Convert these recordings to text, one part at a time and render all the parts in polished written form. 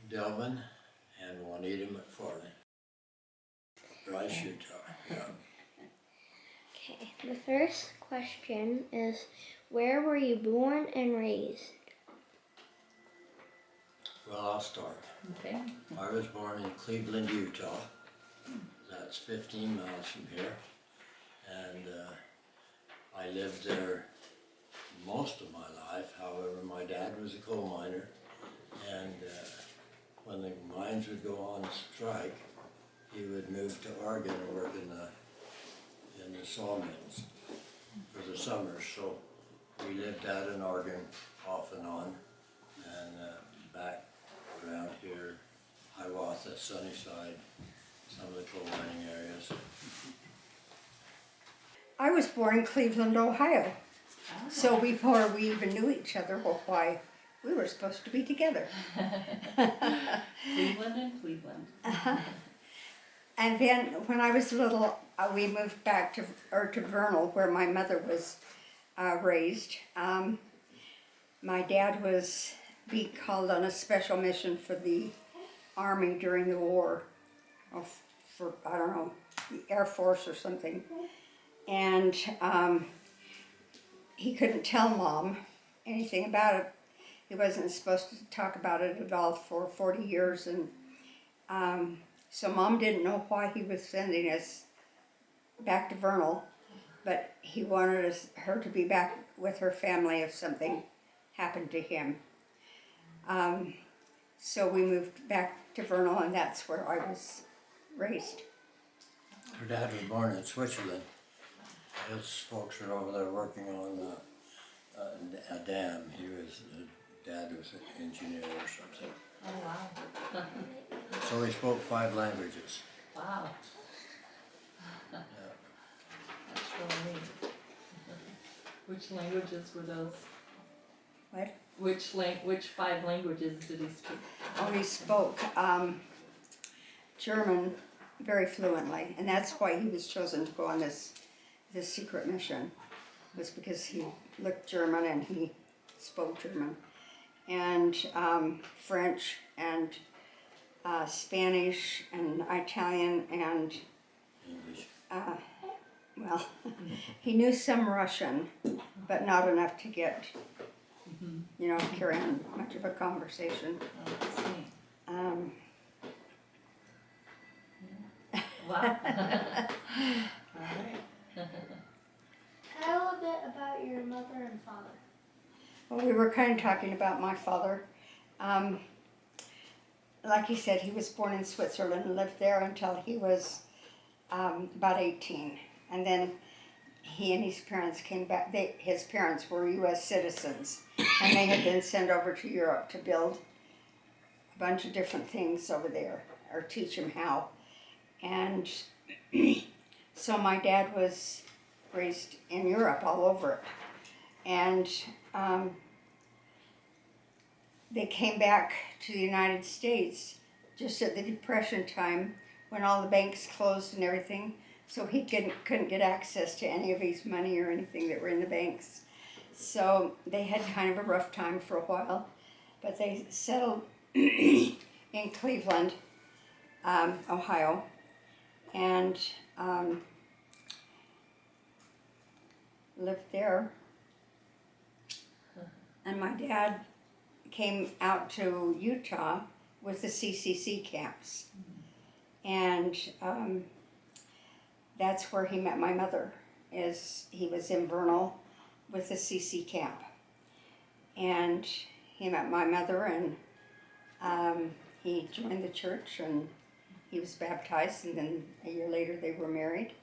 Delvin and Juanita McFarlane. Rice, Utah. Yeah. Okay, the first question is, where were you born and raised? Well, I'll start. Okay. I was born in Cleveland, Utah. That's 15 miles from here. And I lived there most of my life. However, my dad was a coal miner. And when the mines would go on strike, he would move to Oregon and work in the sawmills for the summer. So we lived out in Oregon off and on, and back around here, Hiawatha, Sunnyside, some of the coal mining areas. I was born in Cleveland, Ohio. So before we even knew each other, well, why, we were supposed to be together. Cleveland and Cleveland. And then when I was little, we moved back to Vernal, where my mother was raised. My dad was being called on a special mission for the Army during the war, or for, I don't know, the Air Force or something. And he couldn't tell Mom anything about it. He wasn't supposed to talk about it at all for 40 years. And so Mom didn't know why he was sending us back to Vernal, but he wanted her to be back with her family if something happened to him. So we moved back to Vernal, and that's where I was raised. Her dad was born in Switzerland. His folks were over there working on a dam. Dad was an engineer or something. Oh, wow. So he spoke 5 languages. Wow. Yeah. That's really neat. Which languages were those? What? Which 5 languages did he speak? Oh, he spoke German very fluently, and that's why he was chosen to go on this secret mission, was because he looked German and he spoke German. And French and Spanish and Italian and, English. well, he knew some Russian, but not enough to get, carry on much of a conversation. Oh, that's neat. Wow. All right. Tell a little bit about your mother and father. Well, we were kind of talking about my father. Like he said, he was born in Switzerland and lived there until he was about 18. And then he and his parents came back. His parents were U.S. citizens, and they had been sent over to Europe to build a bunch of different things over there, or teach him how. And so my dad was raised in Europe, all over it. And they came back to the United States just at the Depression time, when all the banks closed and everything. So he couldn't get access to any of his money or anything that were in the banks. So they had kind of a rough time for a while, but they settled in Cleveland, Ohio, and lived there. And my dad came out to Utah with the CCC camps. And that's where he met my mother. He was in Vernal with the CC camp. And he met my mother, and he joined the church, and he was baptized, and then a year later they were married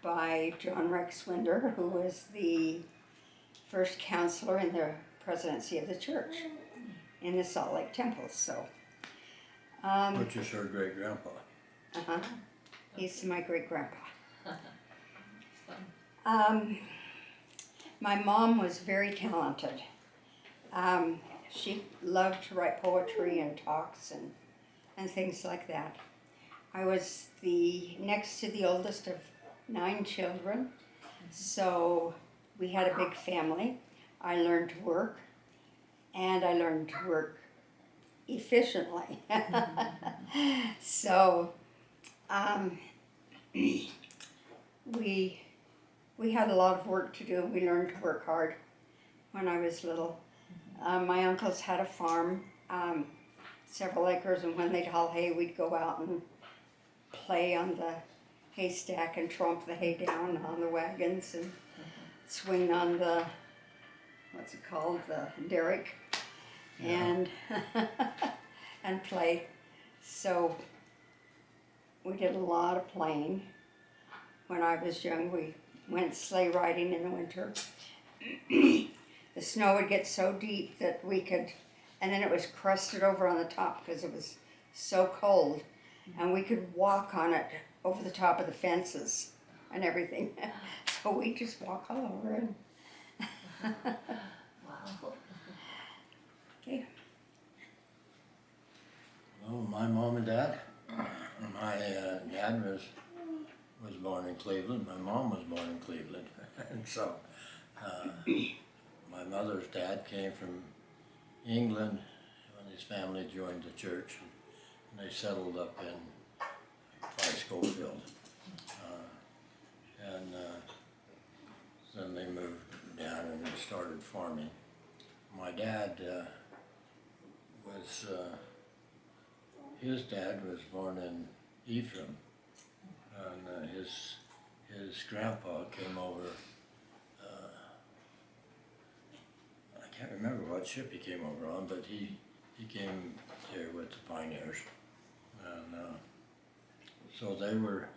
by John Rex Winder, who was the first counselor in the presidency of the church in the Salt Lake Temple. So, Which is her great-grandpa. He's my great-grandpa. It's fun. My mom was very talented. She loved to write poetry and talks and things like that. I was the next to the oldest of 9 children, so we had a big family. I learned to work, and I learned to work efficiently. So we had a lot of work to do. We learned to work hard when I was little. My uncles had a farm, several acres, and when they'd haul hay, we'd go out and play on the haystack and tromp the hay down on the wagons and swing on the, what's it called, the derrick, and and play. So we did a lot of playing. When I was young, we went sleigh riding in the winter. The snow would get so deep that we could, and then it was crusted over on the top because it was so cold, and we could walk on it over the top of the fences and everything. So we just walk all over it. Wow. Okay. Well, my mom and dad. My dad was born in Cleveland. My mom was born in Cleveland, and so my mother's dad came from England when his family joined the church, and they settled up in Schofield, and then they moved down and started farming. My dad was. His dad was born in Ephraim, and his grandpa came over. I can't remember what ship he came over on, but he came here with the pioneers, and so they were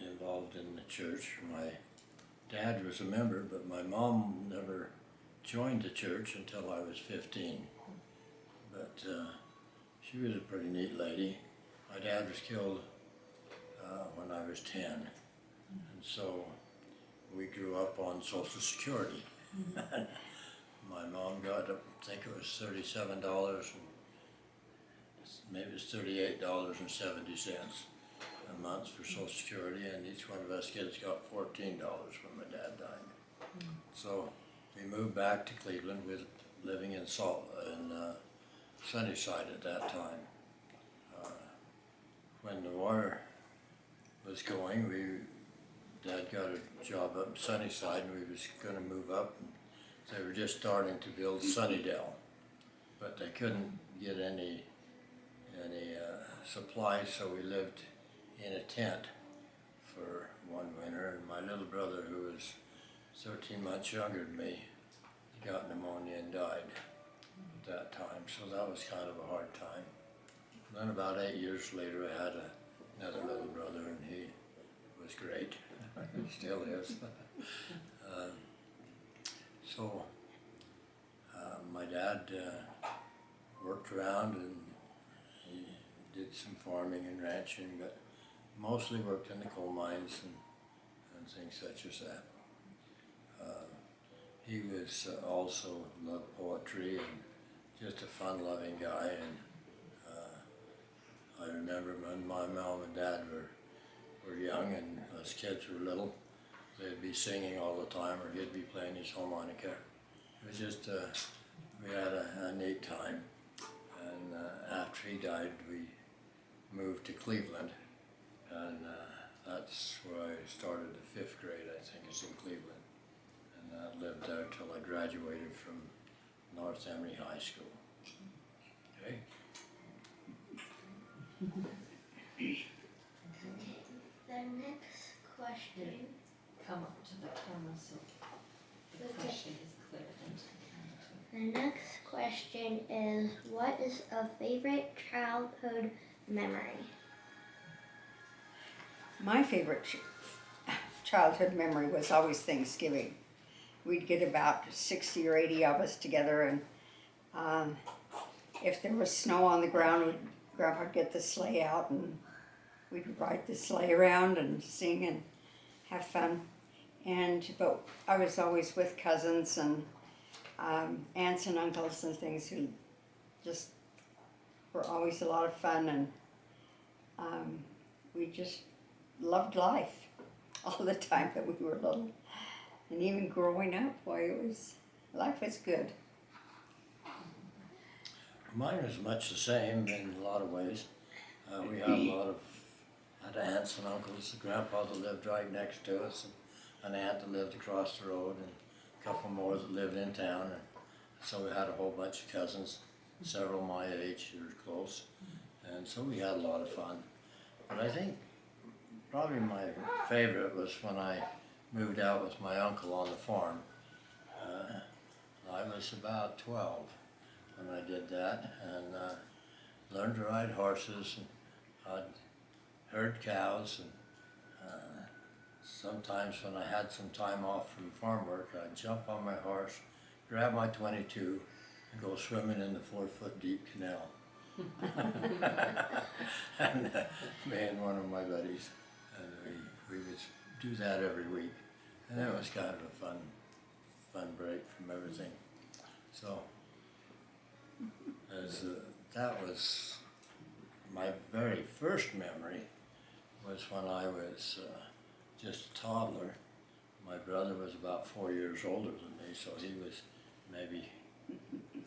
involved in the church. My dad was a member, but my mom never joined the church until I was 15. But she was a pretty neat lady. My dad was killed when I was 10, and so we grew up on Social Security. My mom got, I think it was $37, and maybe it's $38.70 a month for Social Security, and each one of us kids got $14 when my dad died. So we moved back to Cleveland, with living in Sunnyside at that time. When the war was going, Dad got a job up in Sunnyside, and we was going to move up. And they were just starting to build Sunnydale, but they couldn't get any supplies, so we lived in a tent for one winter. And my little brother, who was 13 months younger than me, he got pneumonia and died at that time, so that was kind of a hard time. And then about 8 years later, I had another little brother, and he was great. He still is. So my dad worked around, and he did some farming and ranching, but mostly worked in the coal mines and things such as that. He was also loved poetry and just a fun-loving guy. And I remember when my mom and dad were young and us kids were little, they'd be singing all the time, or he'd be playing his harmonica. It was just, we had a neat time. And after he died, we moved to Cleveland, and that's where I started the 5th grade, I think, is in Cleveland. And I lived there till I graduated from North Emory High School. Okay. The next question. Come up to the camera so the Okay. question is clear and The next question is, what is a favorite childhood memory? My favorite childhood memory was always Thanksgiving. We'd get about 60 or 80 of us together, and if there was snow on the ground, Grandpa would get the sleigh out, and we'd ride the sleigh around and sing and have fun. But I was always with cousins and aunts and uncles and things who just were always a lot of fun, and we just loved life all the time that we were little. And even growing up, boy, life was good. Mine was much the same in a lot of ways. We had a lot of had aunts and uncles. A grandpa that lived right next to us, and an aunt that lived across the road, and a couple more that lived in town. And so we had a whole bunch of cousins, several my age who were close, and so we had a lot of fun. But I think probably my favorite was when I moved out with my uncle on the farm. I was about 12 when I did that, and learned to ride horses, and I'd herd cows, and sometimes when I had some time off from farm work, I'd jump on my horse, grab my 22, and go swimming in the 4-foot deep canal. And me and one of my buddies, and we would do that every week, and it was kind of a fun break from everything. So, that was my very first memory. Was when I was just a toddler. My brother was about 4 years older than me, so he was maybe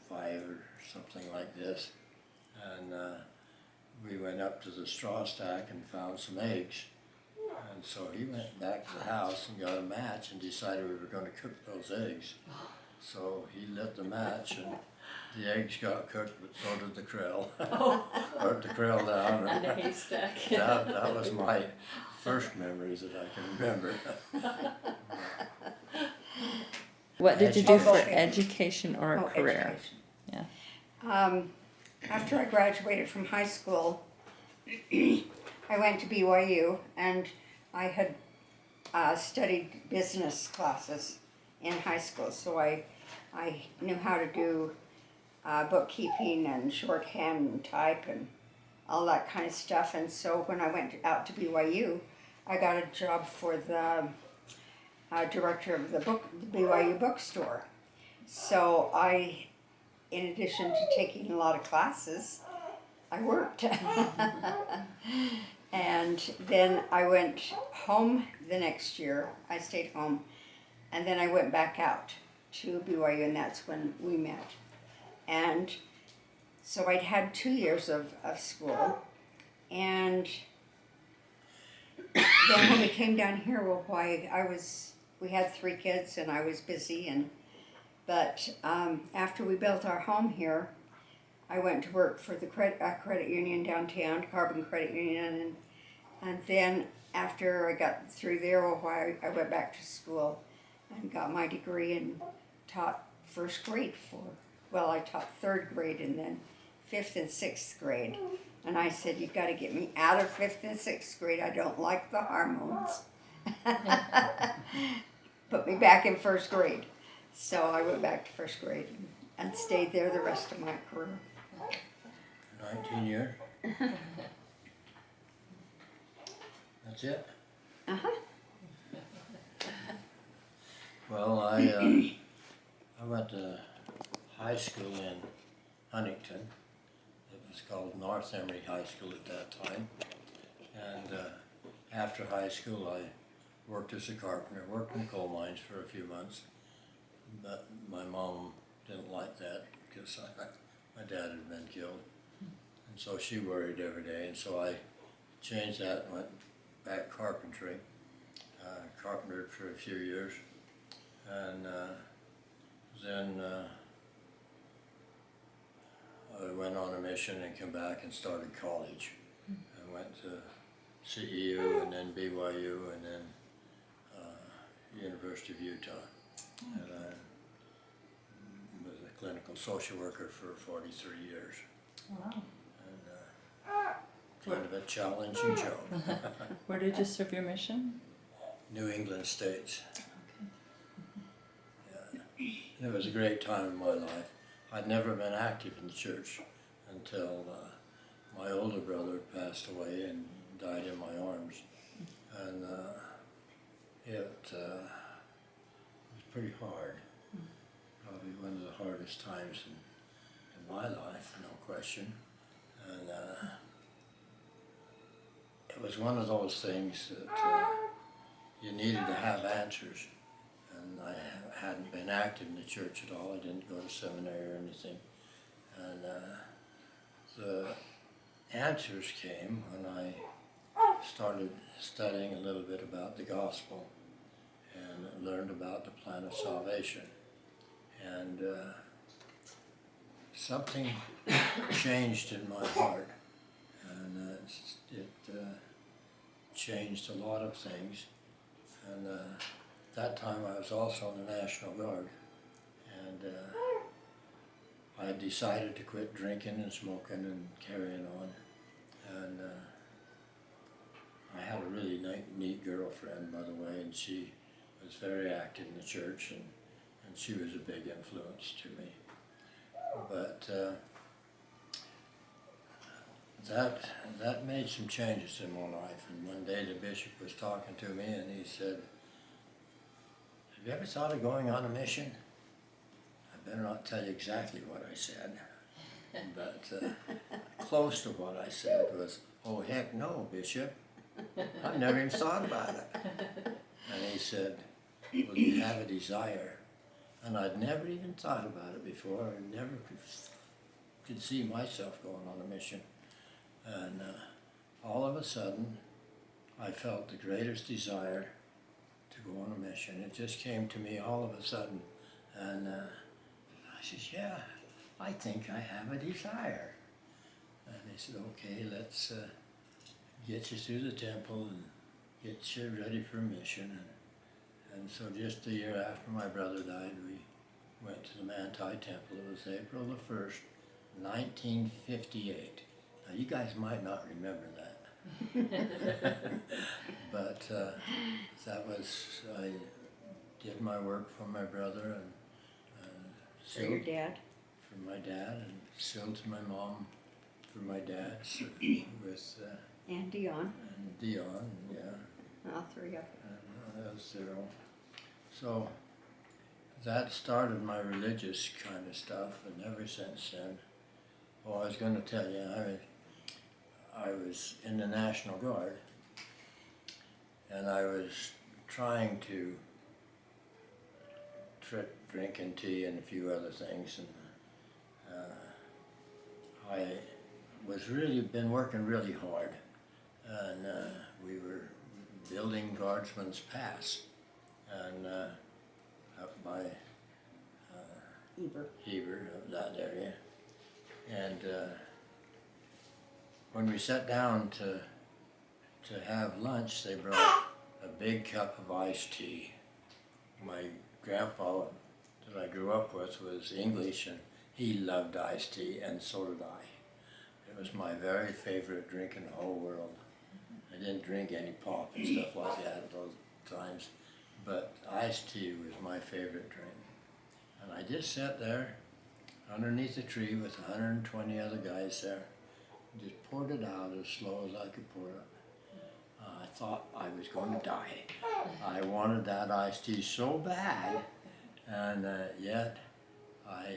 5 or something like this. And we went up to the straw stack and found some eggs. And so he went back to the house and got a match and decided we were going to cook those eggs. So he lit the match, and the eggs got cooked, but so did the krill. Burnt the krill down. In a haystack. That was my first memories that I can remember. What did you do for Education. education or a career? Education. Yeah. After I graduated from high school, I went to BYU, and I had studied business classes in high school, so I knew how to do bookkeeping and shorthand and type and all that kind of stuff. And so when I went out to BYU, I got a job for the director of the BYU bookstore. So in addition to taking a lot of classes, I worked. And then I went home the next year. I stayed home, and then I went back out to BYU, and that's when we met. And so I'd had 2 years of school, and then when we came down here, well, we had 3 kids, and I was busy, but after we built our home here, I went to work for the credit union downtown, Carbon Credit Union, and then after I got through there, I went back to school and got my degree and taught first grade I taught 3rd grade and then 5th and 6th grade. And I said, you got to get me out of 5th and 6th grade. I don't like the hormones. Put me back in 1st grade. So I went back to 1st grade and stayed there the rest of my career. 19 years. That's it. Uh-huh. Well, I went to high school in Huntington. It was called North Emory High School at that time. And after high school, I worked as a carpenter, worked in coal mines for a few months. But my mom didn't like that because my dad had been killed. And so she worried every day, and so I changed that and went back carpentry. Carpentered for a few years, and then I went on a mission and came back and started college. I went to CEU and then BYU and then University of Utah. And I was a clinical social worker for 43 years. Wow. And kind of a challenging job. Where did you serve your mission? New England states. Yeah. And it was a great time in my life. I'd never been active in the church until my older brother passed away and died in my arms. And it was pretty hard. Probably one of the hardest times in my life, no question. And it was one of those things that you needed to have answers. And I hadn't been active in the church at all. I didn't go to seminary or anything. And answers came when I started studying a little bit about the gospel and learned about the plan of salvation. And something changed in my heart, and it changed a lot of things. And that time I was also in the National Guard, and I decided to quit drinking and smoking and carrying on. And I had a really neat girlfriend, by the way, and she was very active in the church, and she was a big influence to me. But that made some changes in my life. And one day the bishop was talking to me, and he said, "Have you ever thought of going on a mission?" I better not tell you exactly what I said, but close to what I said was, "Oh, heck no, Bishop. I've never even thought about it." And he said, "Well, you have a desire." And I'd never even thought about it before. I never could see myself going on a mission. And all of a sudden, I felt the greatest desire to go on a mission. It just came to me all of a sudden. And I said, "Yeah, I think I have a desire." And they said, "Okay, let's get you through the temple and get you ready for a mission." And so just a year after my brother died, we went to the Manti Temple. It was April the 1st, 1958. Now you guys might not remember that. But that was, I did my work for my brother and For your dad? for my dad, and sealed to my mom for my dad, so with And Dion. and Dion, yeah. All three of them. And that was zero. So that started my religious kind of stuff, and ever since then, I was going to tell you, I was in the National Guard, and I was trying to trip drinking tea and a few other things, and I was really been working really hard, and we were building Guardsman's Pass, and up by Heber, up that area. And when we sat down to have lunch, they brought a big cup of iced tea. My grandpa that I grew up with was English, and he loved iced tea, and so did I. It was my very favorite drink in the whole world. I didn't drink any pop and stuff like that at those times, but iced tea was my favorite drink. And I just sat there underneath a tree with 120 other guys there, and just poured it out as slow as I could pour it. I thought I was going to die. I wanted that iced tea so bad, and yet I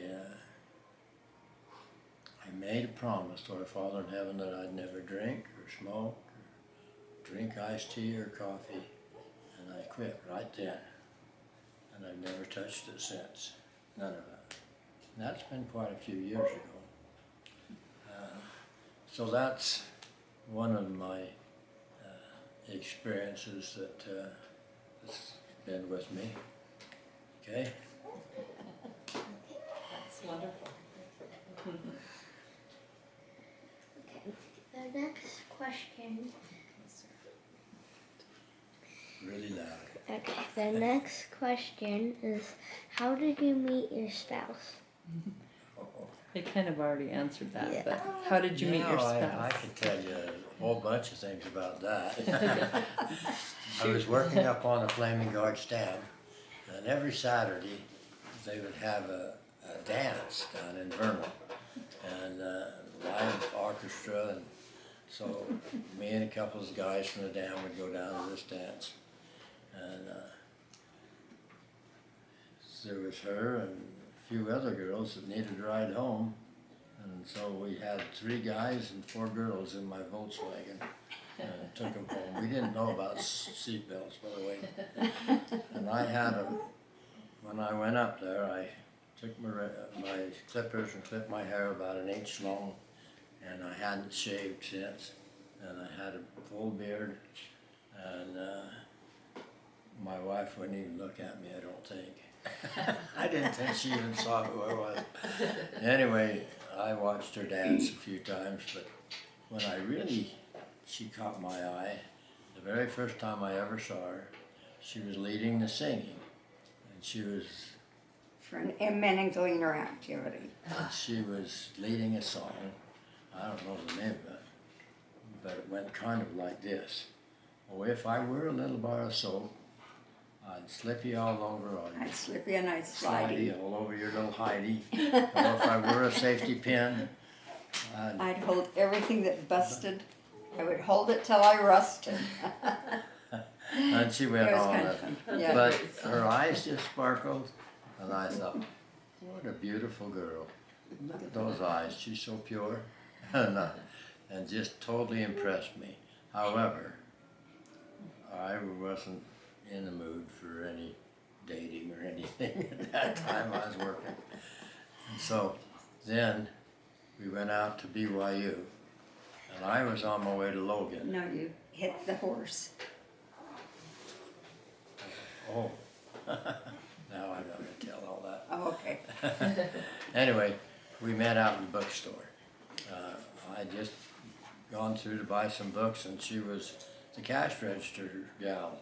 made a promise to our Father in heaven that I'd never drink or smoke or drink iced tea or coffee, and I quit right then. And I've never touched it since, none of it. And that's been quite a few years ago. So that's one of my experiences that has been with me. Okay? That's wonderful. Okay. The next question. Really loud. Okay. The next question is, how did you meet your spouse? They kind of already answered that, Yeah. but how did you meet your spouse? I could tell you a whole bunch of things about that. I was working up on a Flaming Guard stand, and every Saturday they would have a dance down in Vernal, and live orchestra, and so me and a couple of guys from the dam would go down to this dance, and there was her and a few other girls that needed a ride home, and so we had 3 guys and 4 girls in my Volkswagen and took them home. We didn't know about seat belts, by the way, and I had them. When I went up there, I took my clippers and clipped my hair about an inch long, and I hadn't shaved since, and I had a full beard, and my wife wouldn't even look at me, I don't think. I didn't think she even saw who I was. Anyway, I watched her dance a few times, but when she caught my eye, the very first time I ever saw her, she was leading the singing, and she was Men and Gleaner activity. leading a song. I don't know the name of it, but it went kind of like this. Oh, if I were a little bar of soap, I'd slip you all over on you. I'd slip you and I'd slide you. Slidey all over your little hidey. Or if I were a safety pin, I'd hold everything that busted. I would hold it till I rusted. and she went It was on kind it. of fun. Yeah. But her eyes just sparkled, and I thought, what a beautiful girl. Look at those eyes, she's so pure, and just totally impressed me. However, I wasn't in the mood for any dating or anything at that time. I was working. And so then we went out to BYU, and I was on my way to Logan. No, you hit the horse. Oh, now I'm not going to tell all that. Oh, okay. Anyway, we met out in the bookstore. I'd just gone through to buy some books, and she was the cash register gal.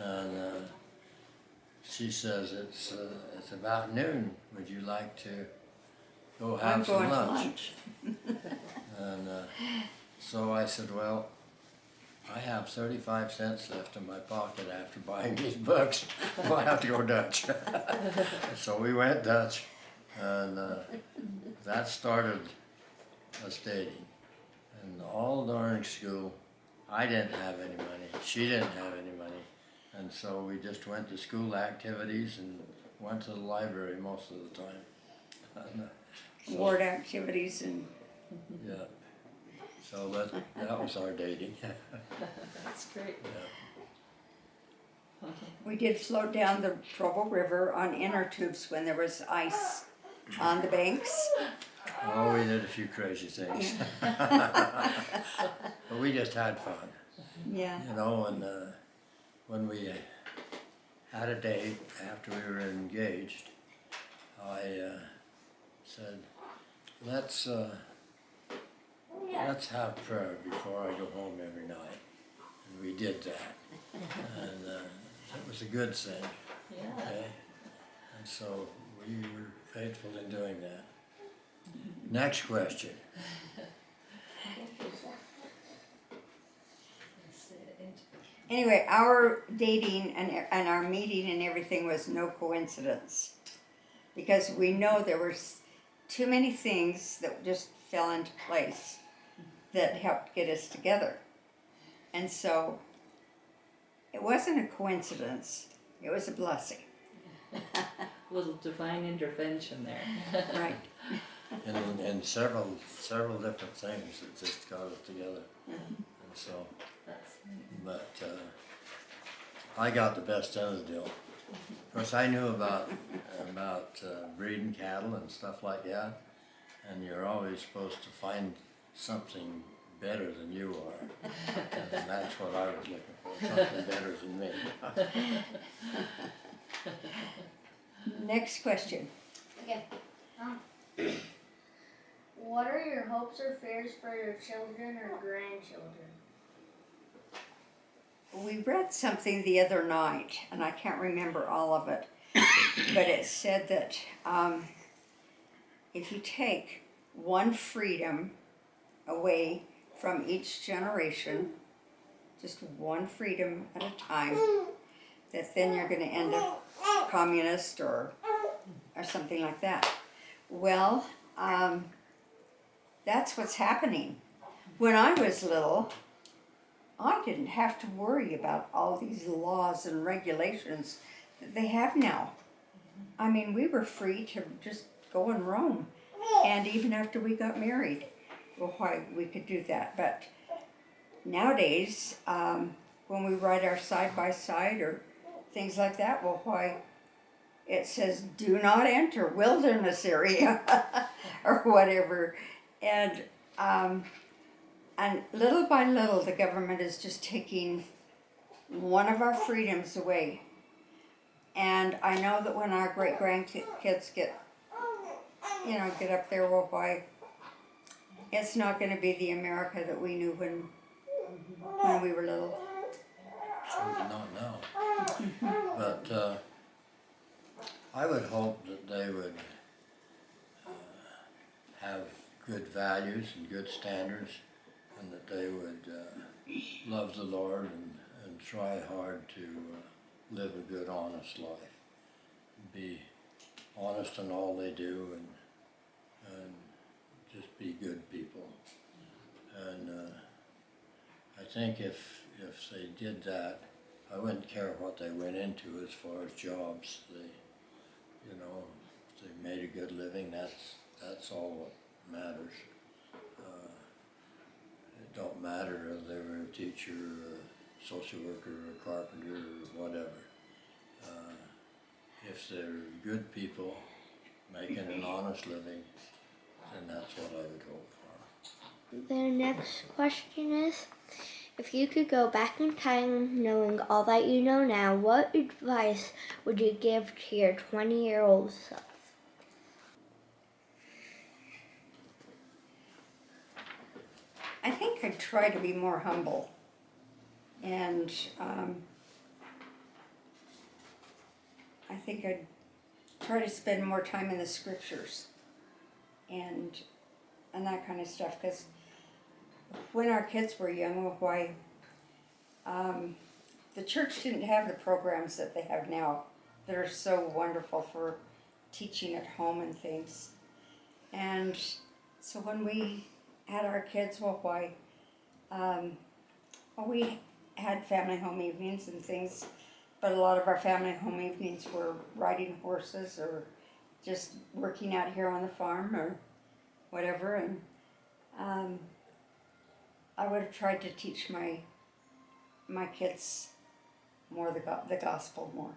And she says, it's about noon. Would you like to go have I'm some going to lunch? lunch. And so I said, well, I have 35 cents left in my pocket after buying these books. Well, I have to go Dutch. So we went Dutch, and that started us dating. And all during school, I didn't have any money. She didn't have any money. And so we just went to school activities and went to the library most of the time. And, so, Ward activities and yeah. So that was our dating. That's great. Yeah. we did float down the Provo River on inner tubes when there was ice on the banks. Oh, we did a few crazy things. But we just had fun, Yeah. you know, and when we had a date after we were engaged, I said, let's have prayer before I go home every night. And we did that. And it was a good thing, Yeah. okay? And so we were faithful in doing that. Next question. Anyway, our dating and our meeting and everything was no coincidence, because we know there were too many things that just fell into place that helped get us together. And so it wasn't a coincidence, it was a blessing. Little divine intervention there. Right. And several different things that just got us together. And so, That's but I got the best end of the deal. Of course, I knew about breeding cattle and stuff like that, and you're always supposed to find something better than you are, and that's what I was looking for, something better than me. Next question. Okay. What are your hopes or fears for your children or grandchildren? We read something the other night, and I can't remember all of it, but it said that if you take one freedom away from each generation, just one freedom at a time, that then you're going to end up communist or something like that. Well, that's what's happening. When I was little, I didn't have to worry about all these laws and regulations that they have now. I mean, we were free to just go and roam. And even after we got married, well, why we could do that. But nowadays, when we ride our side-by-side or things like that, well, why, it says, do not enter wilderness area or whatever. And And little by little, the government is just taking one of our freedoms away. And I know that when our great grandkids get up there, well, why, it's not going to be the America that we knew when we were little. So we do not know. But I would hope that they would have good values and good standards, and that they would love the Lord and try hard to live a good, honest life. Be honest in all they do, and just be good people. And I think if they did that, I wouldn't care what they went into as far as jobs. If they made a good living, that's all that matters. It don't matter if they were a teacher, or a social worker, or a carpenter, or whatever. If they're good people making an honest living, then that's what I would hope for. The next question is, if you could go back in time knowing all that you know now, what advice would you give to your 20-year-old self? I think I'd try to be more humble, and I think I'd try to spend more time in the scriptures and that kind of stuff. Because when our kids were young, well, why, the church didn't have the programs that they have now that are so wonderful for teaching at home and things. And so when we had our kids, well, why, we had family home evenings and things, but a lot of our family home evenings were riding horses or just working out here on the farm or whatever. And I would have tried to teach my kids more the gospel more.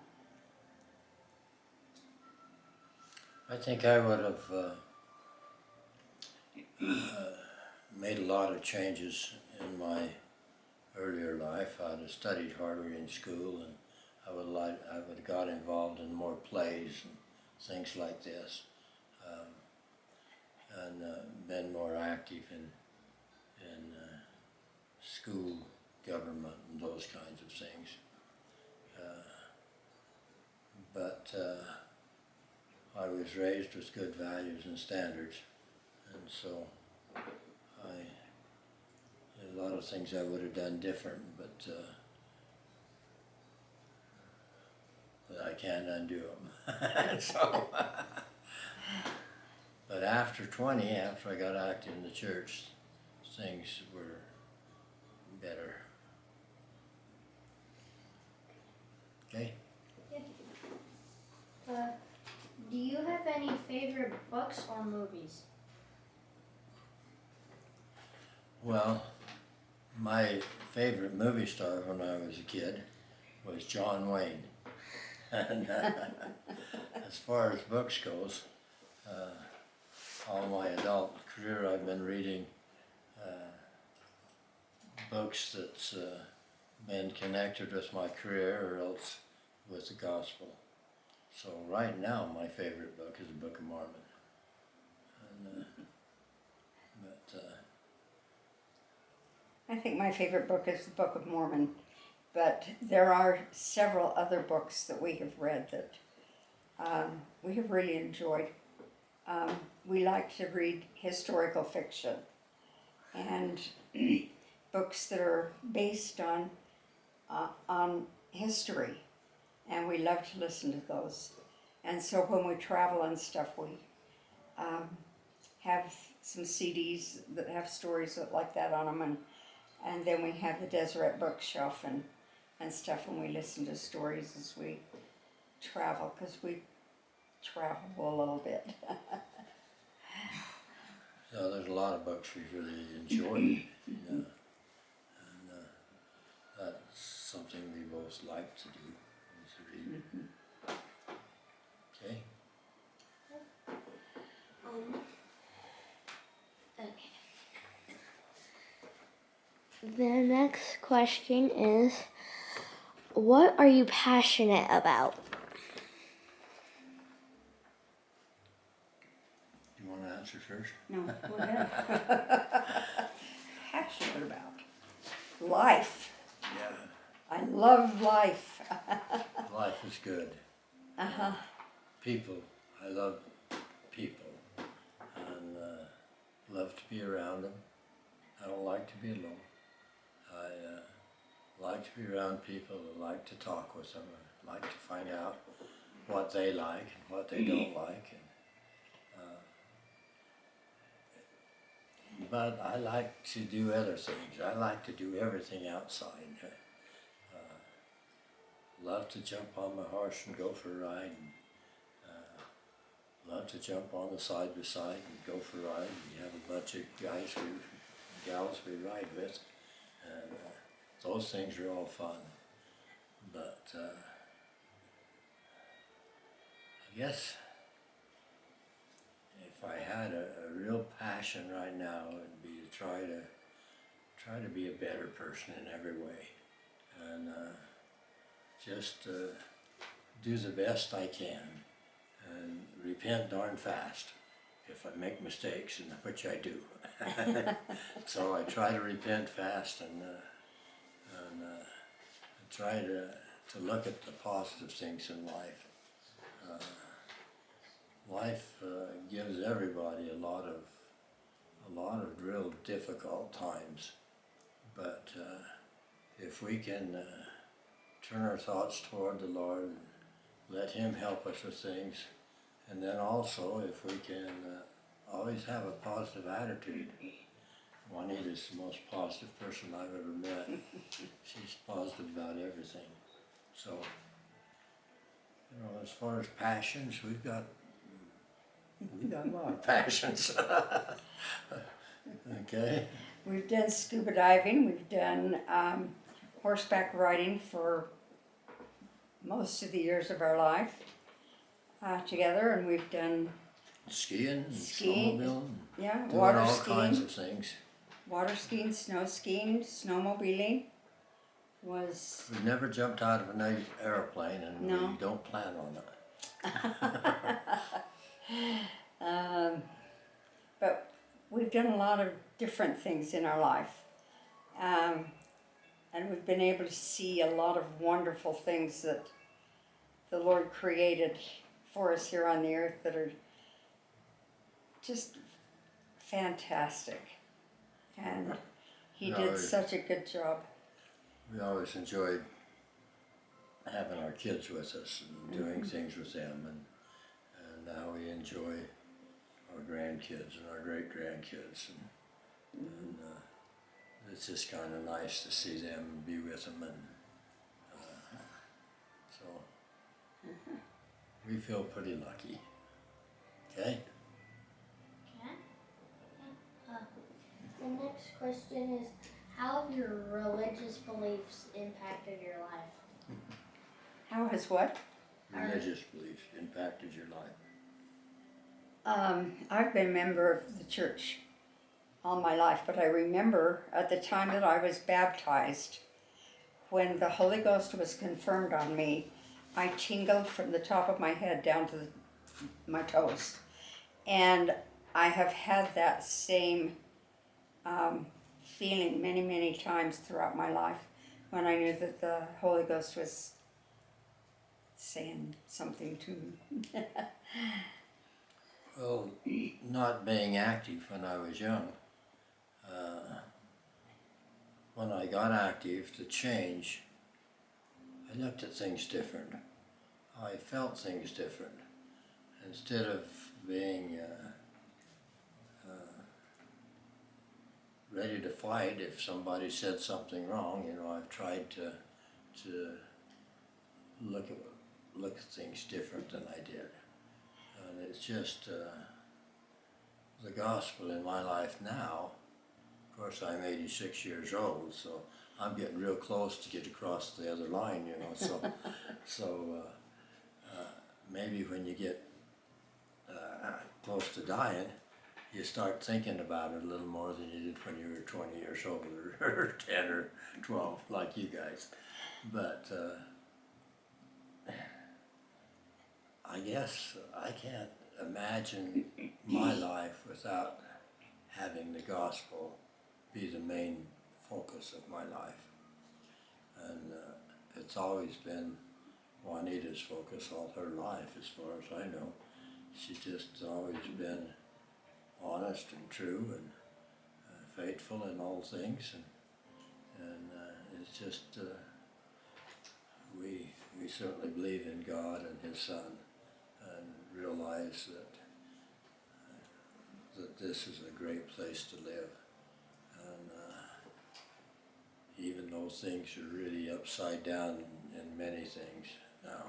I think I would have made a lot of changes in my earlier life. I'd have studied harder in school, and I would have got involved in more plays and things like this, and been more active in school government and those kinds of things. But I was raised with good values and standards, and so a lot of things I would have done different, but I can't undo them. So, but after 20, after I got active in the church, things were better. Okay? Do you have any favorite books or movies? Well, my favorite movie star when I was a kid was John Wayne. And as far as books goes, all my adult career I've been reading books that's been connected with my career or else with the gospel. So right now my favorite book is the Book of Mormon. And, I think my favorite book is the Book of Mormon, but there are several other books that we have read that we have really enjoyed. We like to read historical fiction and books that are based on history, and we love to listen to those. And so when we travel and stuff, we have some CDs that have stories like that on them, and then we have the Deseret bookshelf and stuff, and we listen to stories as we travel, because we travel a little bit. So there's a lot of books we really enjoyed, and that's something we both like to do, is to read. Okay? Okay. The next question is, what are you passionate about? You want to answer first? No, go ahead. Passionate about life. Yeah. I love life. Life is good. Uh-huh. People, I love people, and love to be around them. I don't like to be alone. I like to be around people. I like to talk with them. I like to find out what they like and what they don't like. And, but I like to do other things. I like to do everything outside. Love to jump on my horse and go for a ride. And, love to jump on the side by side and go for a ride. We have a bunch of gals we ride with, and those things are all fun. But I guess if I had a real passion right now, it would be to try to be a better person in every way, and just do the best I can, and repent darn fast if I make mistakes, and which I do. So I try to repent fast and try to look at the positive things in life. Life gives everybody a lot of real difficult times, but if we can turn our thoughts toward the Lord and let Him help us with things, and then also if we can always have a positive attitude. Juanita's the most positive person I've ever met. She's positive about everything. So, you know, as far as passions, we've got a lot of passions. Okay. We've done scuba diving. We've done horseback riding for most of the years of our life together, and we've done Skiing, and Skiing, snowmobiling, yeah, doing water all skiing, kinds of things. snow skiing, snowmobiling. We've never jumped out of an airplane, and No. we don't plan on it. But we've done a lot of different things in our life, and we've been able to see a lot of wonderful things that the Lord created for us here on the earth that are just fantastic, and He No, did it- such a good job. We always enjoyed having our kids with us and doing things with them, and now we enjoy our grandkids and our great-grandkids, and it's just kind of nice to see them and be with them, and so we feel pretty lucky. Okay? The next question is, how have your religious beliefs impacted your life? How has what? Religious beliefs impacted your life. I've been a member of the church all my life, but I remember at the time that I was baptized, when the Holy Ghost was confirmed on me, I tingled from the top of my head down to my toes. And I have had that same feeling many, many times throughout my life when I knew that the Holy Ghost was saying something to me. Well, not being active when I was young, when I got active to change, I looked at things different. I felt things different. Instead of being ready to fight if somebody said something wrong, you know, I've tried to look at things different than I did. And it's just the gospel in my life now. Of course, I'm 86 years old, so I'm getting real close to get across the other line, you know. So maybe when you get close to dying, you start thinking about it a little more than you did when you were 20 years old or 10 or 12, like you guys. But I guess I can't imagine my life without having the gospel be the main focus of my life. And it's always been Juanita's focus all her life, as far as I know. She's just always been honest and true and faithful in all things, and it's just we certainly believe in God and His Son, and realize that this is a great place to live, and even though things are really upside down in many things now,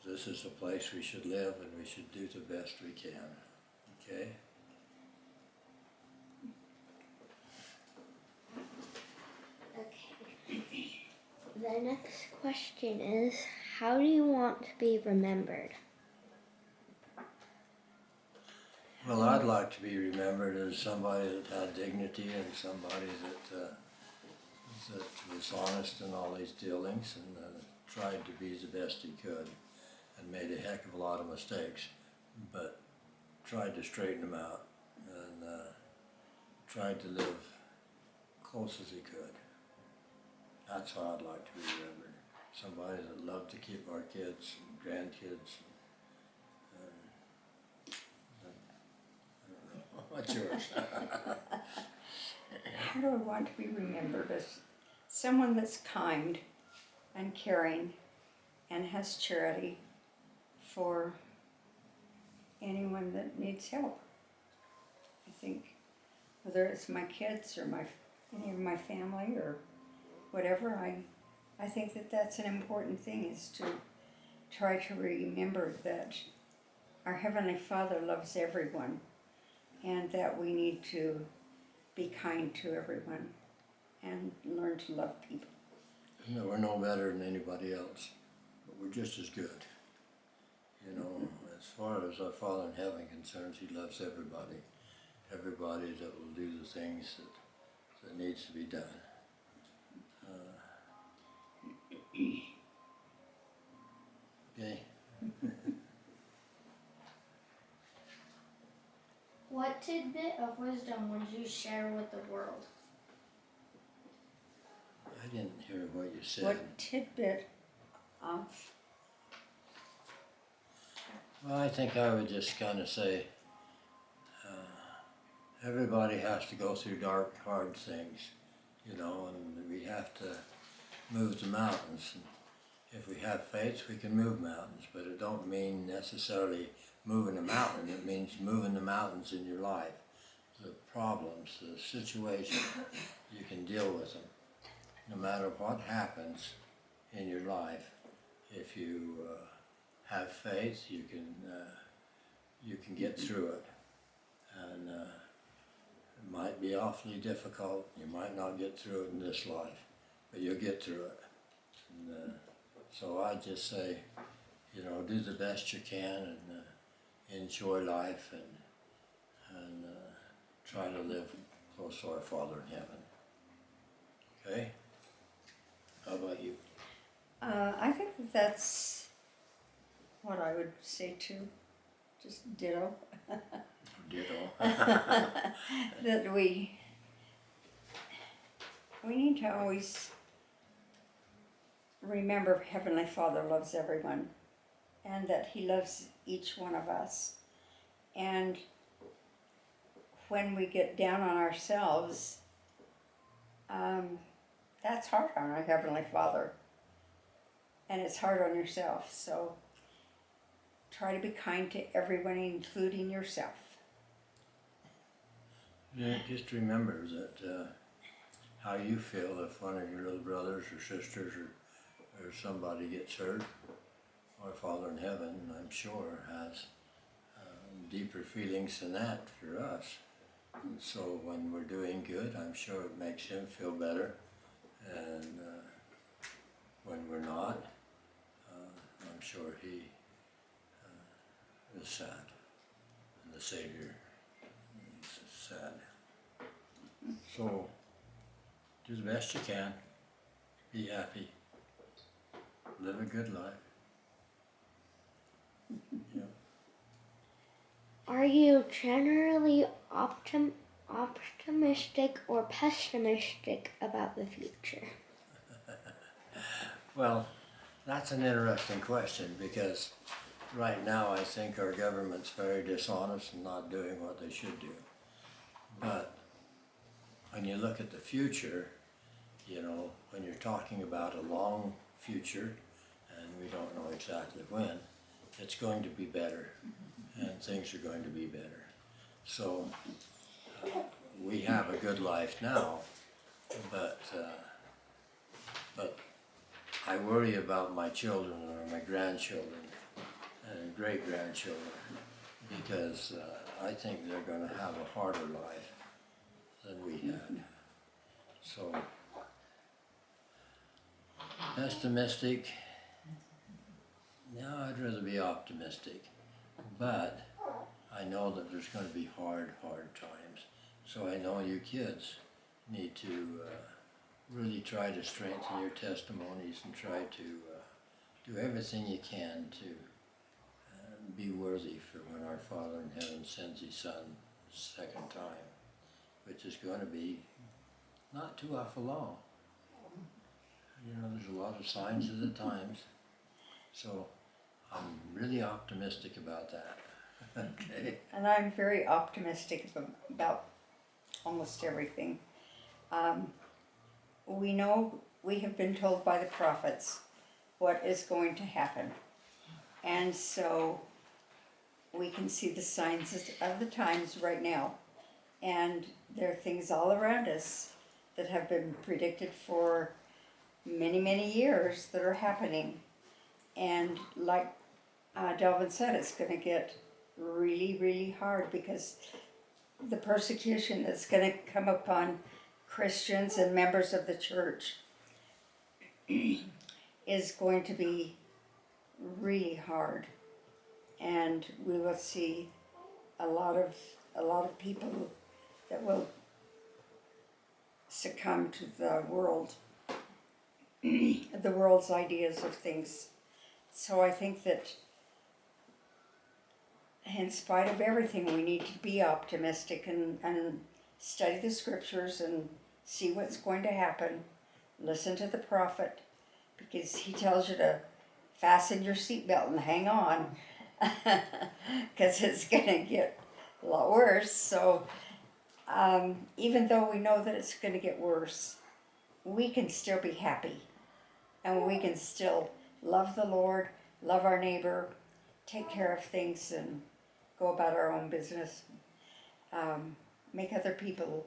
this is a place we should live, and we should do the best we can. Okay? Okay. The next question is, how do you want to be remembered? Well, I'd like to be remembered as somebody that had dignity and somebody that was honest in all his dealings and tried to be the best he could, and made a heck of a lot of mistakes, but tried to straighten them out and tried to live close as he could. That's how I'd like to be remembered. Somebody that loved to keep our kids and grandkids. I don't know. What's yours? How do I want to be remembered? As someone that's kind and caring and has charity for anyone that needs help. I think whether it's my kids or any of my family or whatever, I think that that's an important thing, is to try to remember that our Heavenly Father loves everyone, and that we need to be kind to everyone and learn to love people. No, we're no better than anybody else, but we're just as good. You know, as far as our Father in heaven concerns, He loves everybody. Everybody that will do the things that needs to be done. Okay. What tidbit of wisdom would you share with the world? I didn't hear what you said. What tidbit of... Well, I think I would just kind of say, everybody has to go through dark, hard things, you know, and we have to move the mountains. And if we have faith, we can move mountains, but it don't mean necessarily moving a mountain. It means moving the mountains in your life. The problems, the situation, you can deal with them. No matter what happens in your life, if you have faith, you can get through it. And it might be awfully difficult. You might not get through it in this life, but you'll get through it. And, so I just say, you know, do the best you can and enjoy life and try to live close to our Father in heaven. Okay? How about you? I think that's what I would say too. Just ditto. Ditto. That we need to always remember Heavenly Father loves everyone, and that He loves each one of us. And when we get down on ourselves, that's hard on our Heavenly Father, and it's hard on yourself. So try to be kind to everyone, including yourself. Yeah, just remember that how you feel if one of your little brothers or sisters or somebody gets hurt. Our Father in heaven, I'm sure, has deeper feelings than that for us. And so when we're doing good, I'm sure it makes Him feel better. And when we're not, I'm sure He is was sad. And the Savior is sad. So, do the best you can. Be happy. Live a good life. Yeah. Are you generally optimistic or pessimistic about the future? Well, that's an interesting question because right now I think our government's very dishonest and not doing what they should do. But when you look at the future, you know, when you're talking about a long future, and we don't know exactly when, it's going to be better, and things are going to be better. So we have a good life now, but I worry about my children or my grandchildren and great-grandchildren because I think they're going to have a harder life than we had. So, pessimistic, no, I'd rather be optimistic, but I know that there's going to be hard times. So I know you kids need to really try to strengthen your testimonies and try to do everything you can to be worthy for when our Father in heaven sends His Son the second time, which is going to be not too awful long. You know, there's a lot of signs of the times, so I'm really optimistic about that. Okay. And I'm very optimistic about almost everything. We know, we have been told by the prophets what is going to happen. And so we can see the signs of the times right now. And there are things all around us that have been predicted for many, many years that are happening. And like Delvin said, it's going to get really, really hard because the persecution that's going to come upon Christians and members of the church is going to be really hard, and we will see a lot of people that will succumb to the world's ideas of things. So I think that in spite of everything, we need to be optimistic and study the scriptures and see what's going to happen. Listen to the prophet, because he tells you to fasten your seatbelt and hang on, because it's going to get a lot worse. So even though we know that it's going to get worse, we can still be happy, and we can still love the Lord, love our neighbor, take care of things, and go about our own business. Make other people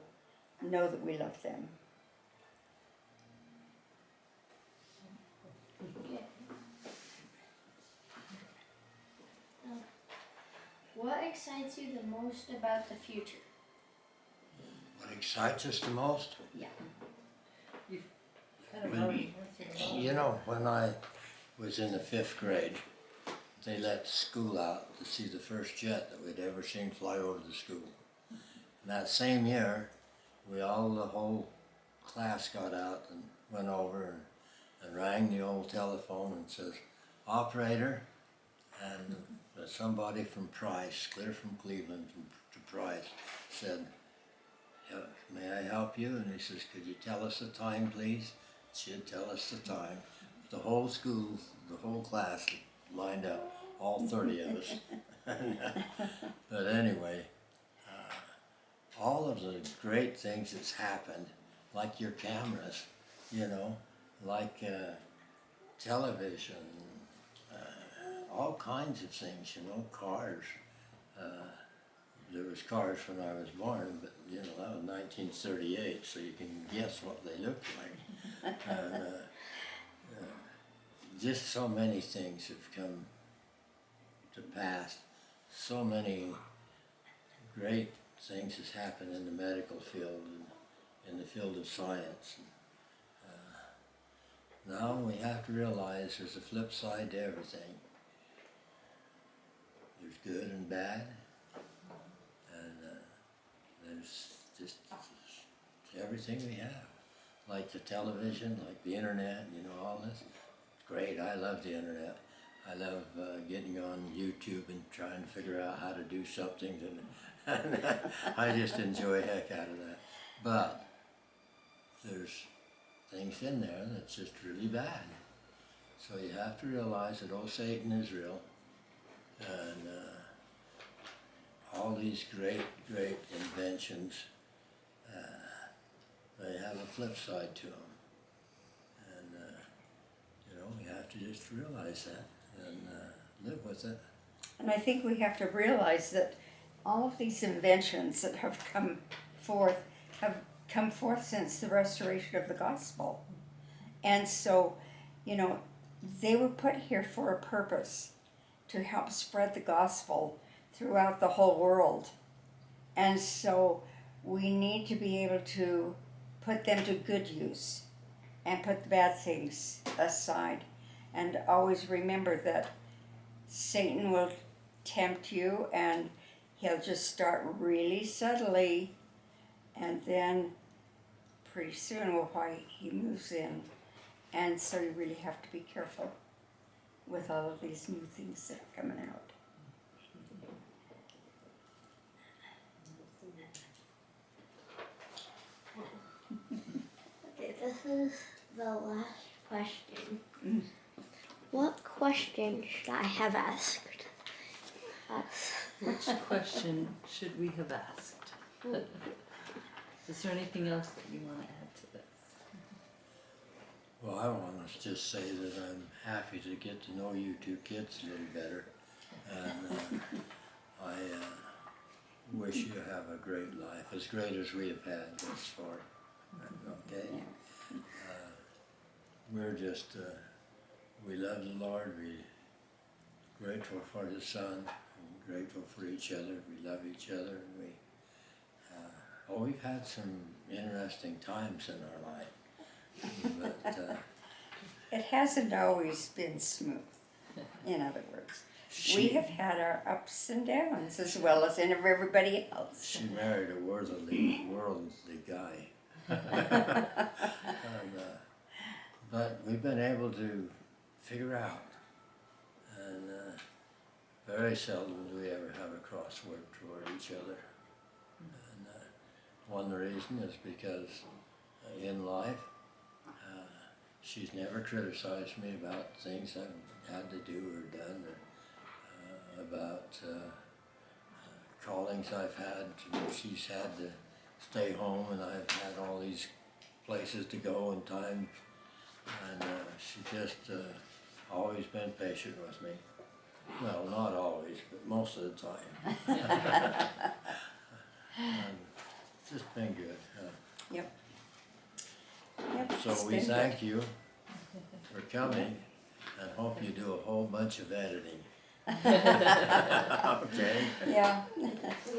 know that we love them. What excites you the most about the future? What excites us the most? Kind of already answered that. You know, when I was in the 5th grade, they let school out to see the first jet that we'd ever seen fly over the school. And that same year, the whole class got out and went over and rang the old telephone and says, "Operator," and somebody from Price, clear from Cleveland to Price, said, "Yeah, may I help you?" And he says, "Could you tell us the time, please?" She'd tell us the time. The whole school, the whole class lined up, all 30 of us. But anyway, all of the great things that's happened, like your cameras, you know, like television, all kinds of things, you know, cars. There was cars when I was born, but you know, that was 1938, so you can guess what they looked like. And, just so many things have come to pass. So many great things has happened in the medical field and in the field of science. Now we have to realize there's a flip side to everything. there's good and bad, and there's just everything we have, like the television, like the internet, you know, all this. It's great. I love the internet. I love getting on YouTube and trying to figure out how to do something, and I just enjoy heck out of that. But there's things in there that's just really bad. So you have to realize that old Satan is real, and all these great inventions, they have a flip side to them. And, you know, we have to just realize that and live with it. And I think we have to realize that all of these inventions that have come forth since the restoration of the gospel. And so, you know, they were put here for a purpose, to help spread the gospel throughout the whole world. And so we need to be able to put them to good use and put the bad things aside. And always remember that Satan will tempt you, and he'll just start really subtly, and then pretty soon he moves in. And so you really have to be careful with all of these new things that are coming out. Okay, this is the last question. What question should I have asked us? Which question should we have asked? Is there anything else that you want to add to this? Well, I want to just say that I'm happy to get to know you two kids a little better, and I wish you have a great life, as great as we have had thus far. Okay? We're just, we love the Lord, we're grateful for His Son, we're grateful for each other, we love each other, and we've had some interesting times in our life, but It hasn't always been smooth, in other words. We have had our ups and downs as well as in everybody else. she married a worldly guy. And, but we've been able to figure out, and very seldom do we ever have a crossword toward each other. And one reason is because in life, she's never criticized me about things I've had to do or done, or about callings I've had. She's had to stay home, and I've had all these places to go and time, and she just always been patient with me. Well, not always, but most of the time. And it's just been good. Yep. Yep, So it's we been thank you for coming, and hope you do a whole bunch of editing. Okay? good. Yeah.